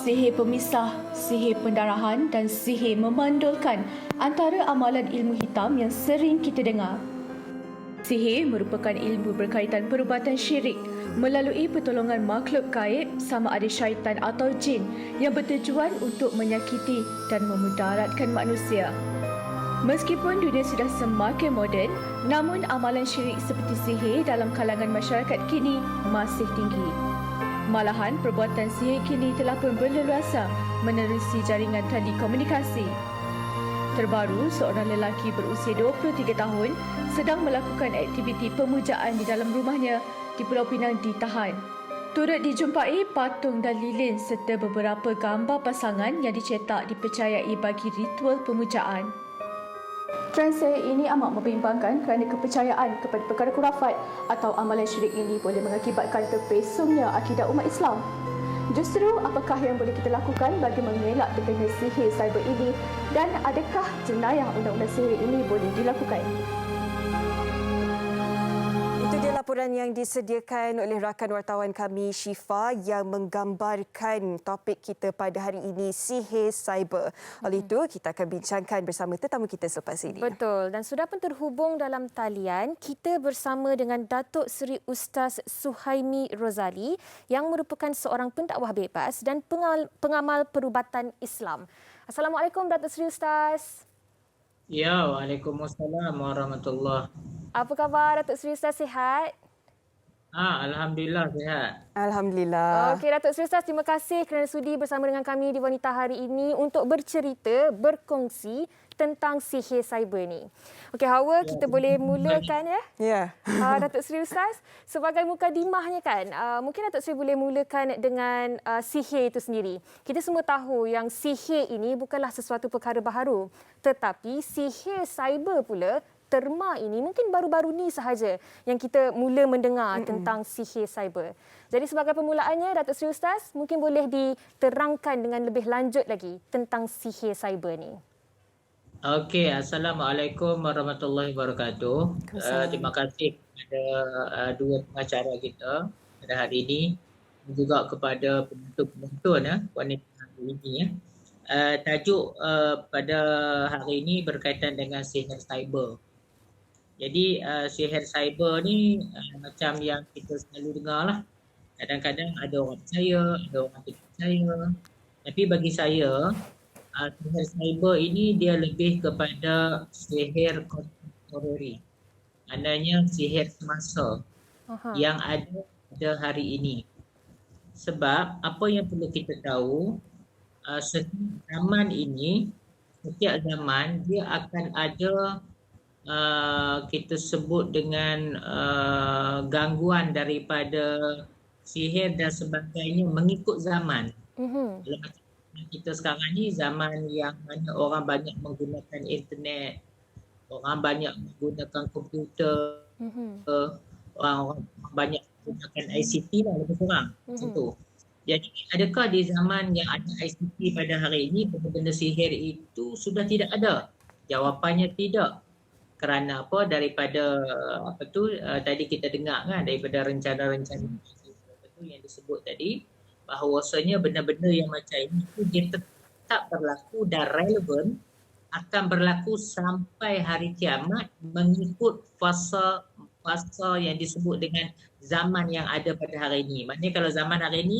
Sihir pemisah, sihir pendarahan dan sihir memandulkan antara amalan ilmu hitam yang sering kita dengar. Sihir merupakan ilmu berkaitan perubatan syirik melalui pertolongan makhluk gaib sama ada syaitan atau jin yang bertujuan untuk menyakiti dan memudaratkan manusia. Meskipun dunia sudah semakin moden, namun amalan syirik seperti sihir dalam kalangan masyarakat kini masih tinggi. Malahan, perbuatan sihir kini telah pun berleluasa menerusi jaringan telekomunikasi. Terbaru, seorang lelaki berusia 23 tahun sedang melakukan aktiviti pemujaan di dalam rumahnya di Pulau Pinang ditahan. Turut dijumpai patung dan lilin serta beberapa gambar pasangan yang dicetak dipercayai bagi ritual pemujaan. Trend ini amat membimbangkan kerana kepercayaan kepada perkara khurafat atau amalan syirik ini boleh mengakibatkan terpesongnya akidah umat Islam. Justru, apakah yang boleh kita lakukan bagi mengelak terkena sihir cyber ini dan adakah jenayah undang-undang sihir ini boleh dilakukan? Itu dia laporan yang disediakan oleh rakan wartawan kami Syifa yang menggambarkan topik kita pada hari ini, sihir cyber. Oleh itu, kita akan bincangkan bersama tetamu kita selepas ini. Betul, dan sudah pun terhubung dalam talian kita bersama dengan Datuk Seri Ustaz Suhaimi Rozali yang merupakan seorang pendakwah bebas dan pengamal perubatan Islam. Assalamualaikum Datuk Seri Ustaz. Ya, Waalaikumsalam warahmatullahi. Apa khabar Datuk Seri Ustaz, sihat? Alhamdulillah sihat. Alhamdulillah. Okey, Datuk Seri Ustaz, terima kasih kerana sudi bersama dengan kami di Wanita hari ini untuk bercerita, berkongsi tentang sihir cyber ni. Okey, Hawa, kita boleh mulakan ya? Ya. Datuk Seri Ustaz, sebagai mukadimahnya kan, mungkin Datuk Seri boleh mulakan dengan sihir itu sendiri. Kita semua tahu yang sihir ini bukanlah sesuatu perkara baharu, tetapi sihir cyber pula, terma ini mungkin baru-baru ni sahaja yang kita mula mendengar tentang sihir cyber. Jadi sebagai permulaannya, Datuk Seri Ustaz, mungkin boleh diterangkan dengan lebih lanjut lagi tentang sihir cyber ni. Okey, Assalamualaikum warahmatullahi wabarakatuh. Terima kasih kepada dua pengacara kita pada hari ini dan juga kepada penonton-penonton wanita hari ini. Tajuk pada hari ini berkaitan dengan sihir cyber. Jadi sihir cyber ni macam yang kita selalu dengar lah. Kadang-kadang ada orang percaya, ada orang tidak percaya. Tapi bagi saya, sihir cyber ini dia lebih kepada sihir kontemporari. Maknanya sihir semasa yang ada pada hari ini. Sebab apa yang perlu kita tahu, setiap zaman ini, setiap zaman dia akan ada kita sebut dengan gangguan daripada sihir dan sebagainya mengikut zaman. Kalau macam kita sekarang ni zaman yang mana orang banyak menggunakan internet, orang banyak menggunakan komputer, orang banyak menggunakan ICT lah lebih kurang macam tu. Jadi adakah di zaman yang ada ICT pada hari ini benda-benda sihir itu sudah tidak ada? Jawapannya tidak. Kerana apa? Daripada tadi kita dengar kan, daripada rencana-rencana yang disebut tadi, bahawasanya benda-benda yang macam ini dia tetap berlaku dan relevan, akan berlaku sampai hari kiamat mengikut fasa yang disebut dengan zaman yang ada pada hari ini. Maknanya kalau zaman hari ini,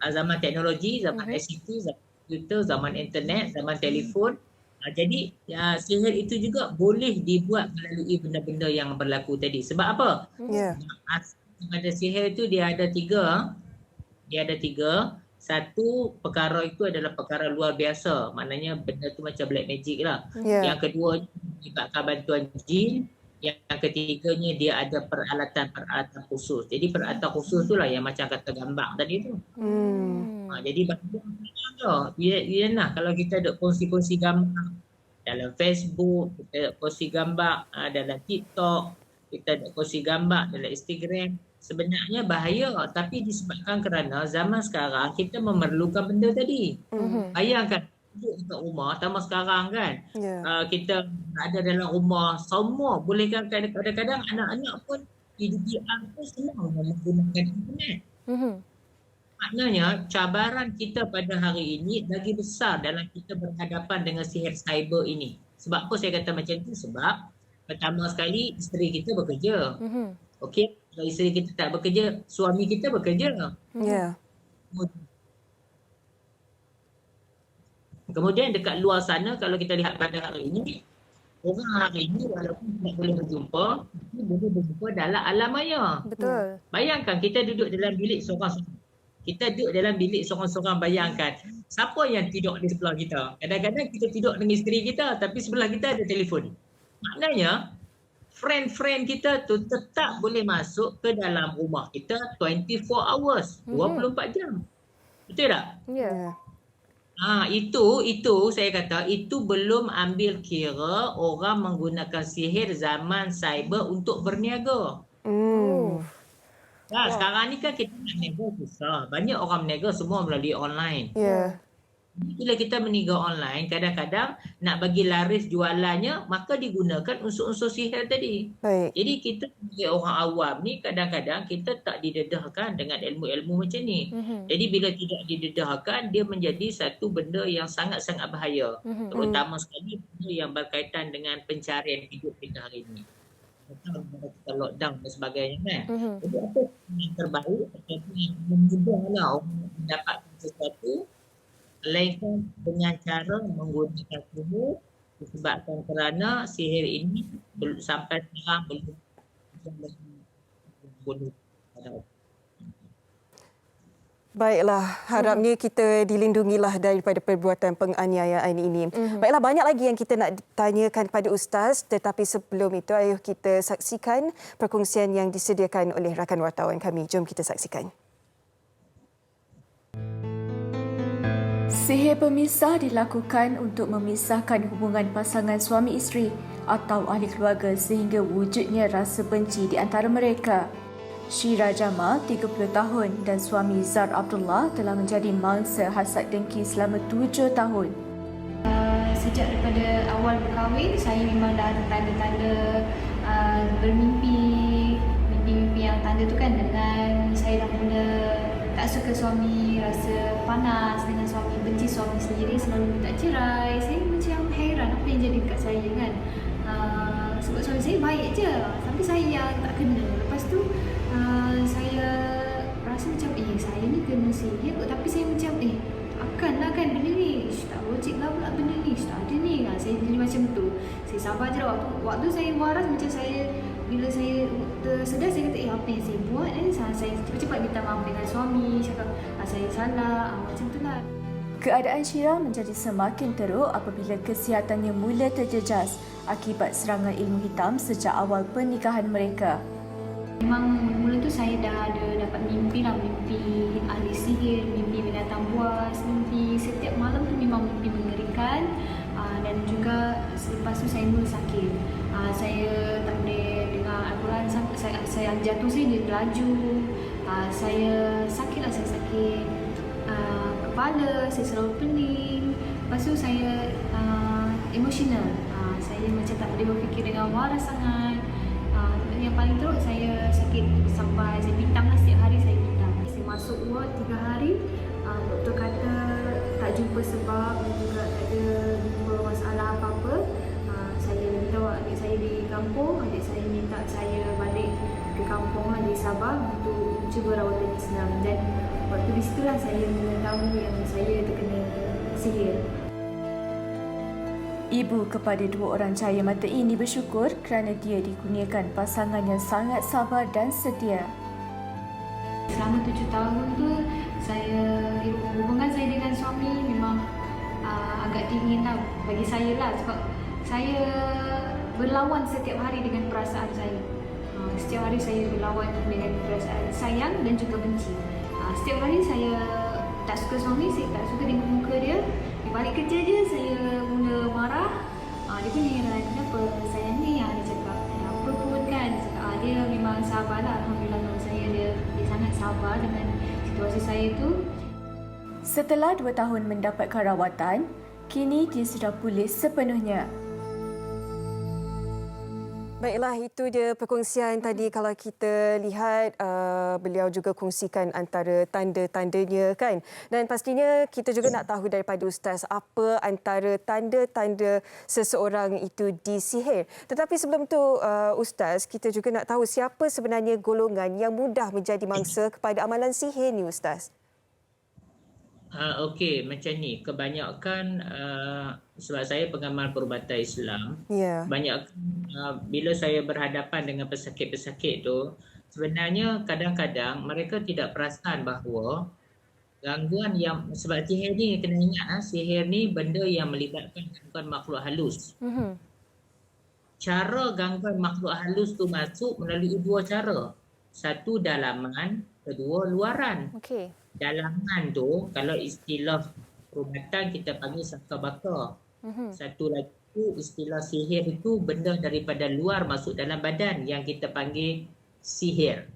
zaman teknologi, zaman ICT, zaman komputer, zaman internet, zaman telefon, jadi sihir itu juga boleh dibuat melalui benda-benda yang berlaku tadi. Sebab apa? Pada sihir itu dia ada tiga. Satu, perkara itu adalah perkara luar biasa. Maknanya benda tu macam black magic lah. Yang kedua, melibatkan bantuan jin. Yang ketiganya, dia ada peralatan khusus. Jadi peralatan khusus tu lah yang macam kata gambar tadi tu. Jadi banyak kalau kita ada kongsi-kongsi gambar dalam Facebook, kita ada kongsi gambar dalam TikTok, kita ada kongsi gambar dalam Instagram. Sebenarnya bahaya, tapi disebabkan kerana zaman sekarang kita memerlukan benda tadi. Bayangkan duduk dekat rumah, tambah sekarang kan, kita ada dalam rumah semua, boleh kan kadang-kadang anak-anak pun PDPR pun senang menggunakan internet. Maknanya cabaran kita pada hari ini lagi besar dalam kita berhadapan dengan sihir cyber ini. Sebab apa saya kata macam tu? Sebab pertama sekali isteri kita bekerja. Okey, kalau isteri kita tak bekerja, suami kita bekerja. Ya. Kemudian dekat luar sana kalau kita lihat pada hari ini, orang hari ini walaupun tidak boleh berjumpa, tapi boleh berjumpa dalam alam maya. Betul. Bayangkan kita duduk dalam bilik seorang-seorang. Kita duduk dalam bilik seorang-seorang, bayangkan. Siapa yang tidur di sebelah kita? Kadang-kadang kita tidur dengan isteri kita, tapi sebelah kita ada telefon. Maknanya, friend-friend kita tu tetap boleh masuk ke dalam rumah kita 24 hours, 24 jam. Betul tak? Ya. Itu saya kata, itu belum ambil kira orang menggunakan sihir zaman cyber untuk berniaga. Sekarang ni kan kita nak niaga susah. Banyak orang berniaga semua melalui online. Ya. Bila kita berniaga online, kadang-kadang nak bagi laris jualannya, maka digunakan unsur-unsur sihir tadi. Baik. Jadi kita sebagai orang awam ni, kadang-kadang kita tak didedahkan dengan ilmu-ilmu macam ni. Jadi bila tidak didedahkan, dia menjadi satu benda yang sangat-sangat bahaya. Terutama sekali benda yang berkaitan dengan pencarian hidup kita hari ini. Kita lockdown dan sebagainya kan. Jadi apa yang terbaik, apa yang memudahlah orang mendapatkan sesuatu, melainkan dengan cara menggunakan sihir, disebabkan kerana sihir ini sampai sekarang belum. Baiklah, harapnya kita dilindungilah daripada perbuatan penganiayaan ini. Baiklah, banyak lagi yang kita nak tanyakan kepada Ustaz, tetapi sebelum itu, ayuh kita saksikan perkongsian yang disediakan oleh rakan wartawan kami. Jom kita saksikan. Sihir pemisah dilakukan untuk memisahkan hubungan pasangan suami isteri atau ahli keluarga sehingga wujudnya rasa benci di antara mereka. Syira Jamal, 30 tahun dan suami Zar Abdullah telah menjadi mangsa hasad dengki selama 7 tahun. Sejak daripada awal berkahwin, saya memang dah ada tanda-tanda bermimpi, mimpi-mimpi yang tanda tu kan dengan saya dah mula tak suka suami, rasa panas dengan suami, benci suami sendiri, selalu minta cerai. Saya macam heran apa yang jadi dekat saya kan. Sebab suami saya baik je, tapi saya yang tak kena. Lepas tu saya rasa macam saya ni kena sihir kot, tapi saya macam takkanlah kan benda ni, tak logik lah pula benda ni, tak ada ni kan. Saya jadi macam tu. Saya sabar je lah waktu saya waras, macam saya bila saya tersedar, saya kata apa yang saya buat saya cepat-cepat minta maaf dengan suami, cakap saya salah, macam tu lah. Keadaan Syira menjadi semakin teruk apabila kesihatannya mula terjejas akibat serangan ilmu hitam sejak awal pernikahan mereka. Memang mula-mula tu saya dah ada dapat mimpi lah, mimpi ahli sihir, mimpi binatang buas, mimpi setiap malam tu memang mimpi mengerikan. Dan juga selepas tu saya mula sakit. Saya tak boleh dengar Al-Quran, saya jatuh saya dia terlaju. Saya sakit kepala, saya selalu pening. Lepas tu saya emosional. Saya macam tak boleh berfikir dengan waras sangat. Yang paling teruk saya sakit sampai saya pitang lah, setiap hari saya pitang. Saya masuk ward 3 hari, doktor kata tak jumpa sebab dan juga tak ada jumpa masalah apa-apa. Saya beritahu adik saya di kampung, adik saya minta saya balik ke kampung lah di Sabah untuk cuba rawatan Islam. Dan waktu di situlah saya mengetahui yang saya terkena sihir. Ibu kepada 2 orang cahaya mata ini bersyukur kerana dia dikurniakan pasangan yang sangat sabar dan setia. Selama 7 tahun tu, hubungan saya dengan suami memang agak dingin lah bagi saya lah, sebab saya berlawan setiap hari dengan perasaan saya. Setiap hari saya berlawan dengan perasaan sayang dan juga benci. Setiap hari saya tak suka suami, saya tak suka tengok muka dia. Di balik kerja je saya mula marah. Dia pun heran, kenapa saya ni? Dia cakap, apa pun kan. Dia memang sabar lah. Alhamdulillah dengan saya, dia sangat sabar dengan situasi saya tu. Setelah 2 tahun mendapatkan rawatan, kini dia sudah pulih sepenuhnya. Baiklah, itu dia perkongsian tadi. Kalau kita lihat, beliau juga kongsikan antara tanda-tandanya kan. Dan pastinya kita juga nak tahu daripada Ustaz apa antara tanda-tanda seseorang itu disihir. Tetapi sebelum tu Ustaz, kita juga nak tahu siapa sebenarnya golongan yang mudah menjadi mangsa kepada amalan sihir ni Ustaz? Okey, macam ni. Kebanyakan sebab saya pengamal perubatan Islam, Ya. banyak bila saya berhadapan dengan pesakit-pesakit tu, sebenarnya kadang-kadang mereka tidak perasan bahawa gangguan yang sebab sihir ni kena ingat sihir ni benda yang melibatkan gangguan makhluk halus. Cara gangguan makhluk halus tu masuk melalui dua cara. Satu dalaman, kedua luaran. Okey. Dalaman tu kalau istilah perubatan kita panggil saka baka. Satu lagi tu istilah sihir itu benda daripada luar masuk dalam badan yang kita panggil sihir.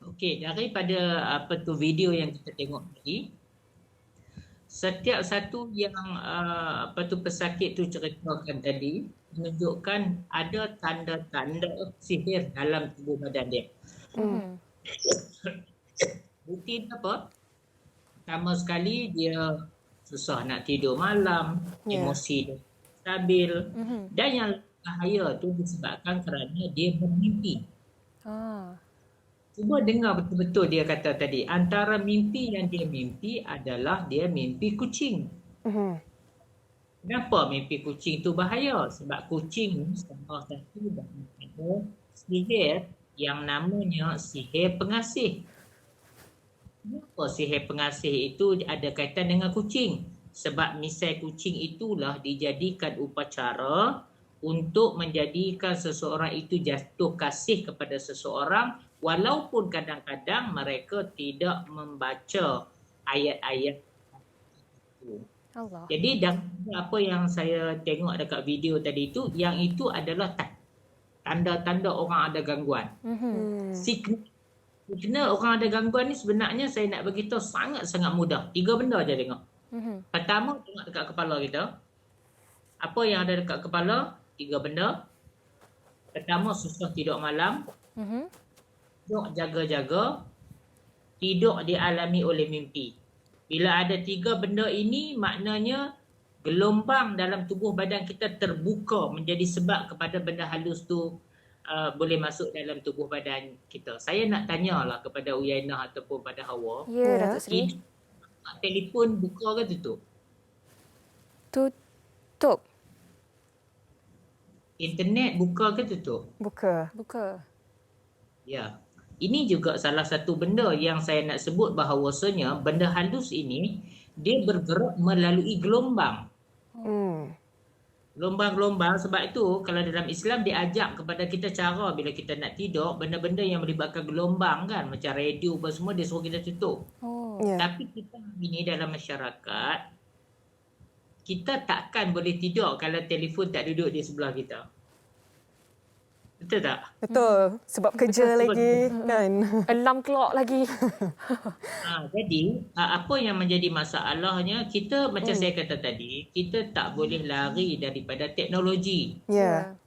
Okey, daripada video yang kita tengok tadi, setiap satu yang pesakit tu ceritakan tadi menunjukkan ada tanda-tanda sihir dalam tubuh badan dia. Bukti apa? Pertama sekali dia susah nak tidur malam, emosi dia stabil, dan yang bahaya tu disebabkan kerana dia bermimpi. Cuba dengar betul-betul dia kata tadi. Antara mimpi yang dia mimpi adalah dia mimpi kucing. Kenapa mimpi kucing tu bahaya? Sebab kucing ni salah satu daripada sihir yang namanya sihir pengasih. Kenapa sihir pengasih itu ada kaitan dengan kucing? Sebab misai kucing itulah dijadikan upacara untuk menjadikan seseorang itu jatuh kasih kepada seseorang walaupun kadang-kadang mereka tidak membaca ayat-ayat itu. Allah. Jadi apa yang saya tengok dekat video tadi itu, yang itu adalah tanda-tanda orang ada gangguan. Signal orang ada gangguan ni sebenarnya saya nak beritahu sangat-sangat mudah. 3 benda je tengok. Pertama, tengok dekat kepala kita. Apa yang ada dekat kepala? 3 benda. Pertama, susah tidur malam. Tidur jaga-jaga. Tidur dialami oleh mimpi. Bila ada 3 benda ini, maknanya gelombang dalam tubuh badan kita terbuka menjadi sebab kepada benda halus tu boleh masuk dalam tubuh badan kita. Saya nak tanyalah kepada Uyainah ataupun pada Hawa. Ya, Datuk Seri. Telefon buka ke tutup? Tutup. Internet buka ke tutup? Buka. Ya. Ini juga salah satu benda yang saya nak sebut bahawasanya benda halus ini dia bergerak melalui gelombang. Gelombang-gelombang, sebab itu kalau dalam Islam diajak kepada kita cara bila kita nak tidur, benda-benda yang melibatkan gelombang kan, macam radio apa semua dia suruh kita tutup. Tapi kita ini dalam masyarakat, kita takkan boleh tidur kalau telefon tak duduk di sebelah kita. Betul tak? Betul. Sebab kerja lagi kan. Alarm clock lagi. Jadi apa yang menjadi masalahnya, kita macam saya kata tadi, kita tak boleh lari daripada teknologi.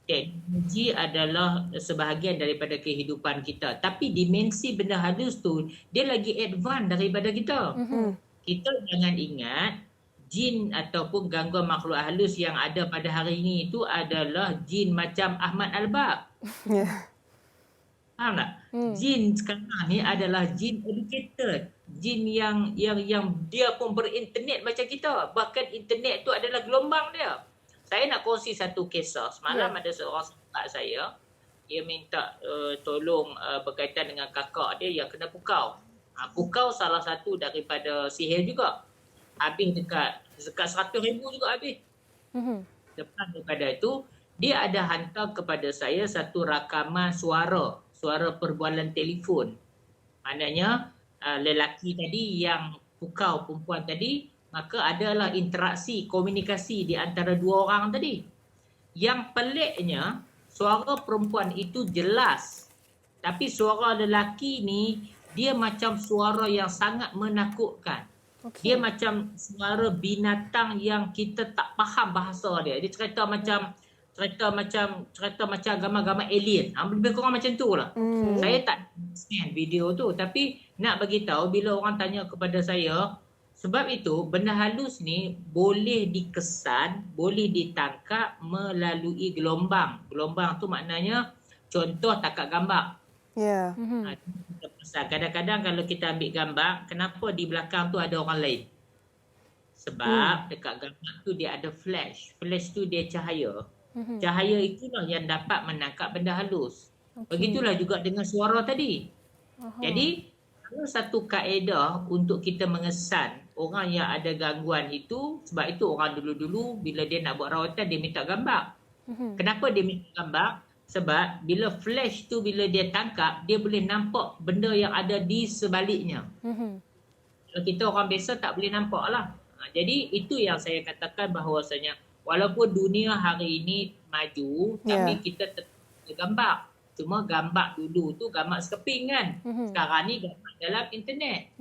Teknologi adalah sebahagian daripada kehidupan kita. Tapi dimensi benda halus tu, dia lagi advance daripada kita. Kita jangan ingat jin ataupun gangguan makhluk halus yang ada pada hari ini itu adalah jin macam Ahmad Al-Bab. Faham tak? Jin sekarang ni adalah jin educated. Jin yang dia pun berinternet macam kita. Bahkan internet tu adalah gelombang dia. Saya nak kongsi satu kisah. Semalam ada seorang sahabat saya, dia minta tolong berkaitan dengan kakak dia yang kena pukau. Pukau salah satu daripada sihir juga. Habis dekat 100,000 juga habis. Lepas daripada itu, dia ada hantar kepada saya satu rakaman suara perbualan telefon. Maknanya lelaki tadi yang pukau perempuan tadi, maka adalah interaksi, komunikasi di antara dua orang tadi. Yang peliknya, suara perempuan itu jelas. Tapi suara lelaki ni, dia macam suara yang sangat menakutkan. Okey. Dia macam suara binatang yang kita tak faham bahasa dia. Dia cerita macam gambar-gambar alien. Lebih kurang macam tu lah. Saya tak understand video tu, tapi nak bagi tahu bila orang tanya kepada saya, sebab itu benda halus ni boleh dikesan, boleh ditangkap melalui gelombang. Gelombang tu maknanya contoh takat gambar. Ya. Kadang-kadang kalau kita ambil gambar, kenapa di belakang tu ada orang lain? Sebab dekat gambar tu dia ada flash. Flash tu dia cahaya. Cahaya itulah yang dapat menangkap benda halus. Begitulah juga dengan suara tadi. Jadi, ada satu kaedah untuk kita mengesan orang yang ada gangguan itu. Sebab itu orang dulu-dulu bila dia nak buat rawatan, dia minta gambar. Kenapa dia minta gambar? Sebab bila flash tu bila dia tangkap, dia boleh nampak benda yang ada di sebaliknya. Kalau kita orang biasa tak boleh nampak lah. Jadi itu yang saya katakan bahawasanya walaupun dunia hari ini maju, tapi kita tetap ada gambar. Cuma gambar dulu tu gambar skeping kan. Sekarang ni gambar dalam internet.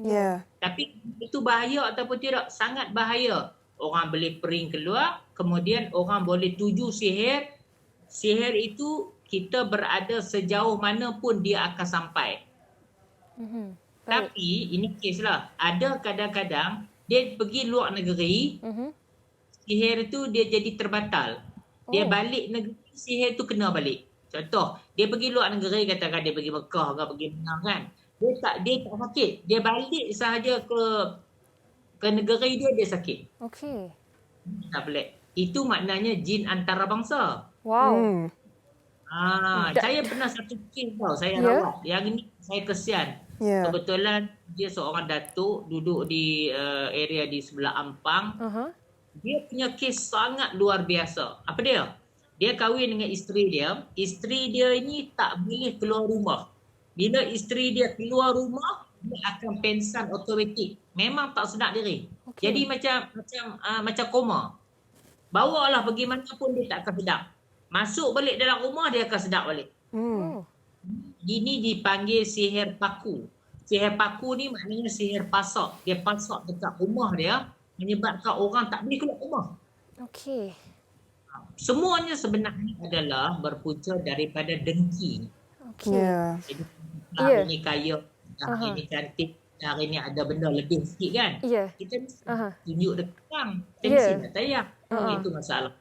Tapi itu bahaya ataupun tidak? Sangat bahaya. Orang boleh print keluar, kemudian orang boleh tuju sihir. Sihir itu kita berada sejauh mana pun dia akan sampai. Tapi ini kes lah. Ada kadang-kadang dia pergi luar negeri, sihir tu dia jadi terbatal. Dia balik negeri, sihir tu kena balik. Contoh, dia pergi luar negeri, katakan dia pergi Mekah ke pergi mana kan. Dia tak sakit. Dia balik sahaja ke negeri dia sakit. Okey. Tak pelik. Itu maknanya jin antarabangsa. Wow. Saya pernah satu kes tau, saya rawat. Yang ini saya kesian. Kebetulan dia seorang datuk duduk di area di sebelah Ampang. Dia punya kes sangat luar biasa. Apa dia? Dia kahwin dengan isteri dia. Isteri dia ini tak boleh keluar rumah. Bila isteri dia keluar rumah, dia akan pensan automatik. Memang tak sedar diri. Jadi macam koma. Bawalah pergi mana pun dia tak akan sedar. Masuk balik dalam rumah dia akan sedar balik. Ini dipanggil sihir paku. Sihir paku ni maknanya sihir pasak. Dia pasak dekat rumah dia menyebabkan orang tak boleh keluar rumah. Okey. Semuanya sebenarnya adalah berpunca daripada dengki. Okey. Jadi hari ni kaya, hari ni cantik, hari ni ada benda lebih sikit kan. Kita tunjuk dekat orang. Tensi nak tayang. Itu masalah.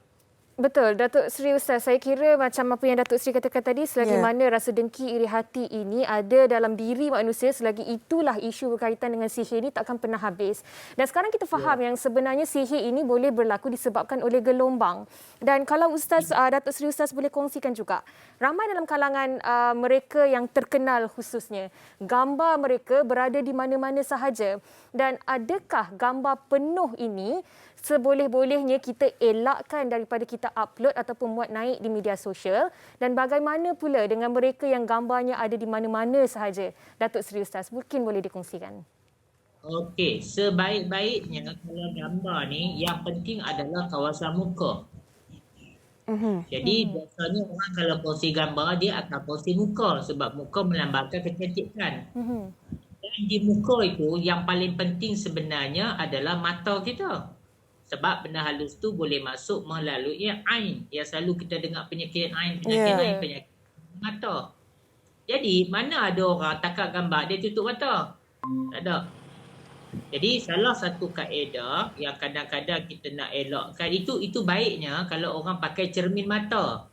Betul, Datuk Seri Ustaz. Saya kira macam apa yang Datuk Seri katakan tadi, selagi mana rasa dengki, iri hati ini ada dalam diri manusia, selagi itulah isu berkaitan dengan sihir ini takkan pernah habis. Dan sekarang kita faham yang sebenarnya sihir ini boleh berlaku disebabkan oleh gelombang. Dan kalau Ustaz, Datuk Seri Ustaz boleh kongsikan juga, ramai dalam kalangan mereka yang terkenal khususnya, gambar mereka berada di mana-mana sahaja. Dan adakah gambar penuh ini seboleh-bolehnya kita elakkan daripada kita upload ataupun muat naik di media sosial, dan bagaimana pula dengan mereka yang gambarnya ada di mana-mana sahaja? Datuk Seri Ustaz, mungkin boleh dikongsikan. Okey, sebaik-baiknya kalau gambar ni yang penting adalah kawasan muka. Jadi biasanya orang kalau pose gambar dia akan pose muka sebab muka melambangkan kecantikan. Dan di muka itu yang paling penting sebenarnya adalah mata kita. Sebab benda halus tu boleh masuk melalui ain. Yang selalu kita dengar penyakit ain, penyakit mata. Jadi mana ada orang takat gambar dia tutup mata? Tak ada. Jadi salah satu kaedah yang kadang-kadang kita nak elakkan, itu baiknya kalau orang pakai cermin mata.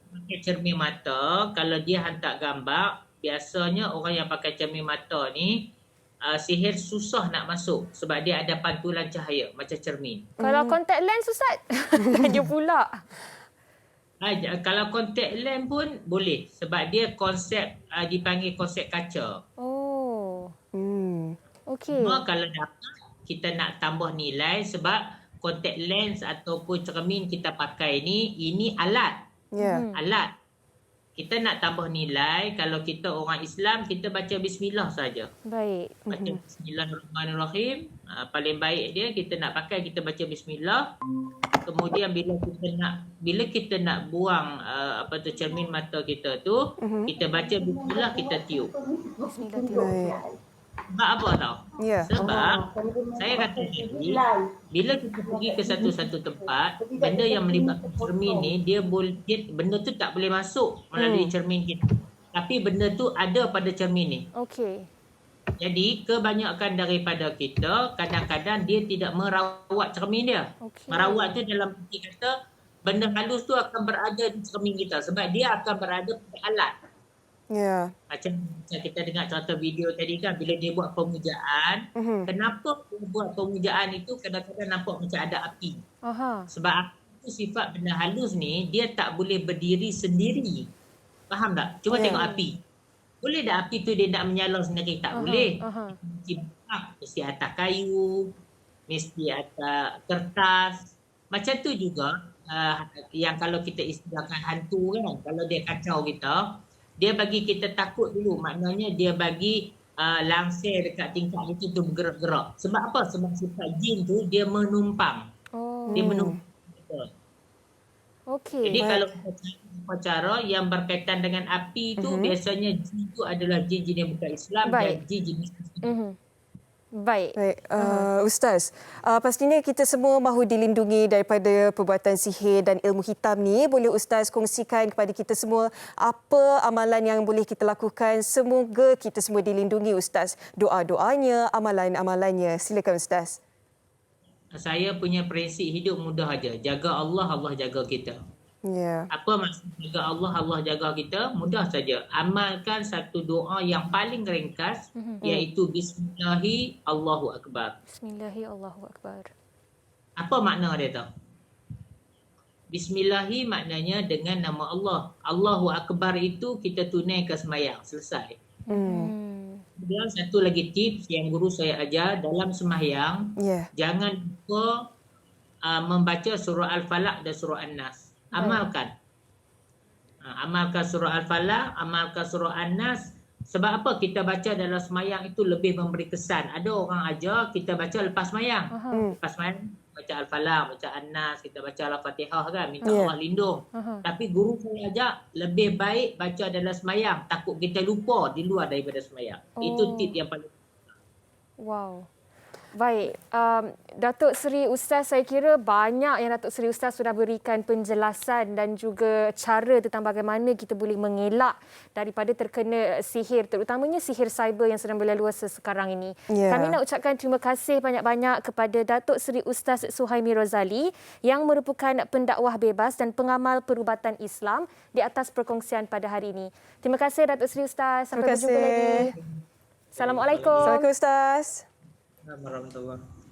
Pakai cermin mata, kalau dia hantar gambar, biasanya orang yang pakai cermin mata ni sihir susah nak masuk sebab dia ada pantulan cahaya macam cermin. Kalau contact lens Ustaz, tanya pula. Kalau contact lens pun boleh sebab dia konsep dipanggil konsep kaca. Okey. Cuma kalau dapat kita nak tambah nilai sebab contact lens ataupun cermin kita pakai ni, ini alat. Alat. Kita nak tambah nilai, kalau kita orang Islam, kita baca bismillah saja. Baik. Baca bismillahirrahmanirrahim. Paling baik dia, kita nak pakai, kita baca bismillah. Kemudian bila kita nak buang cermin mata kita tu, kita baca bismillah, kita tiup. Bismillah. Sebab apa tau? Ya. Sebab saya kata tadi, bila kita pergi ke satu-satu tempat, benda yang melibatkan cermin ni, benda tu tak boleh masuk melalui cermin kita. Tapi benda tu ada pada cermin ni. Okey. Jadi kebanyakan daripada kita kadang-kadang dia tidak merawat cermin dia. Okey. Merawat tu dalam arti kata benda halus tu akan berada di cermin kita sebab dia akan berada pada alat. Ya. Macam kita dengar contoh video tadi kan, bila dia buat pemujaan, kenapa dia buat pemujaan itu kadang-kadang nampak macam ada api. Aha. Sebab api itu sifat benda halus ni, dia tak boleh berdiri sendiri. Faham tak? Cuba tengok api. Boleh tak api tu dia nak menyala sendiri? Tak boleh. Mesti bak, mesti atas kayu, mesti atas kertas. Macam tu juga yang kalau kita istilahkan hantu kan, kalau dia kacau kita, dia bagi kita takut dulu. Maknanya dia bagi langsir dekat tingkat itu tu bergerak-gerak. Sebab apa? Sebab sifat jin tu dia menumpang. Dia menumpang. Okey. Jadi kalau kita cari cara yang berkaitan dengan api tu, biasanya jin tu adalah jin-jin yang bukan Islam dan jin-jin Islam. Baik. Ustaz, pastinya kita semua mahu dilindungi daripada perbuatan sihir dan ilmu hitam ni. Boleh Ustaz kongsikan kepada kita semua apa amalan yang boleh kita lakukan? Semoga kita semua dilindungi Ustaz. Doa-doanya, amalan-amalannya. Silakan Ustaz. Saya punya prinsip hidup mudah aja. Jaga Allah, Allah jaga kita. Ya. Apa maksud jaga Allah, Allah jaga kita? Mudah saja. Amalkan satu doa yang paling ringkas, iaitu Bismillahi Allahu Akbar. Bismillahi Allahu Akbar. Apa makna dia tahu? Bismillahi maknanya dengan nama Allah. Allahu Akbar itu kita tunaikan sembahyang. Selesai. Kemudian satu lagi tips yang guru saya ajar dalam sembahyang, jangan lupa membaca surah Al-Falaq dan surah An-Nas. Amalkan. Amalkan surah Al-Falaq, amalkan surah An-Nas. Sebab apa kita baca dalam sembahyang itu lebih memberi kesan. Ada orang ajar kita baca lepas sembahyang. Lepas sembahyang baca Al-Falaq, baca An-Nas, kita baca Al-Fatihah kan, minta Allah lindung. Tapi guru saya ajak lebih baik baca dalam sembahyang, takut kita lupa di luar daripada sembahyang. Itu tip yang paling. Wow. Baik, Datuk Seri Ustaz, saya kira banyak yang Datuk Seri Ustaz sudah berikan penjelasan dan juga cara tentang bagaimana kita boleh mengelak daripada terkena sihir, terutamanya sihir cyber yang sedang berlaluasa sekarang ini. Kami nak ucapkan terima kasih banyak-banyak kepada Datuk Seri Ustaz Suhaimi Rozali yang merupakan pendakwah bebas dan pengamal perubatan Islam di atas perkongsian pada hari ini. Terima kasih Datuk Seri Ustaz. Sampai berjumpa lagi. Assalamualaikum. Assalamualaikum Ustaz. Warahmatullahi wabarakatuh.